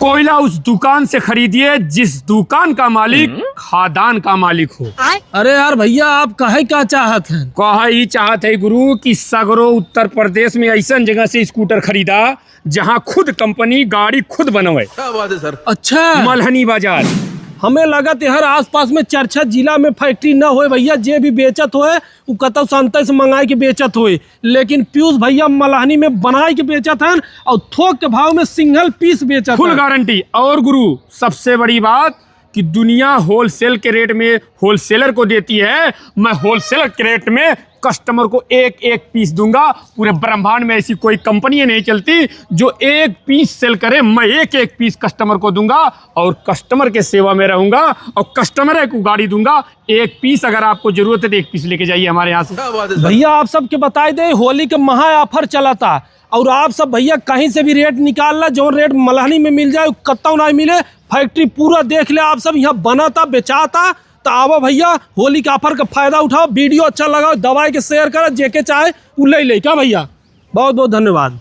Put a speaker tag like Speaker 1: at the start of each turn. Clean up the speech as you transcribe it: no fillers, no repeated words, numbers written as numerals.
Speaker 1: कोयला उस दुकान से खरीदिए जिस दुकान का मालिक खादान का मालिक हो।
Speaker 2: अरे यार भैया, आप कहे क्या चाहत हैं?
Speaker 1: कहा ही चाहत है गुरु कि सगरो उत्तर प्रदेश में ऐसा जगह से स्कूटर खरीदा जहां खुद कंपनी गाड़ी खुद बनवे।
Speaker 3: क्या बात है सर।
Speaker 2: अच्छा,
Speaker 1: मलहनी बाजार।
Speaker 2: हमें लगा हर आसपास में चर्चा जिला में फैक्ट्री न होए भैया, जे भी बेचत होए वो कतौ संतय से मंगाई के बेचत होए, लेकिन पीयूष भैया मलहनी में बनाई के बेचत हैं और थोक के भाव में सिंगल पीस बेचत
Speaker 1: फुल
Speaker 2: हैं।
Speaker 1: गारंटी। और गुरु सबसे बड़ी बात कि दुनिया होलसेल के रेट में होलसेलर को देती है, मैं होलसेलर के रेट में कस्टमर को एक एक पीस दूंगा। पूरे ब्रह्मांड में ऐसी कोई कंपनी नहीं चलती जो एक पीस सेल करे। मैं एक एक पीस कस्टमर को दूंगा और कस्टमर के सेवा में रहूंगा और कस्टमर को गाड़ी दूंगा। एक पीस अगर आपको जरूरत है तो एक पीस लेके जाइए हमारे यहाँ से।
Speaker 3: क्या बात है सर।
Speaker 2: भैया आप सबके बताई दे, होली के महा ऑफर चला था और आप सब भैया कहीं से भी रेट निकाल ला, जो रेट मलहनी में मिल जाए कत्तौ ना मिले। फैक्ट्री पूरा देख ले आप सब, यहाँ बना था बेचाता। तो आओ भैया, होली के ऑफर का फायदा उठाओ। वीडियो अच्छा लगा दबाई के शेयर करो, जेके चाहे वो ले क्या भैया। बहुत बहुत धन्यवाद।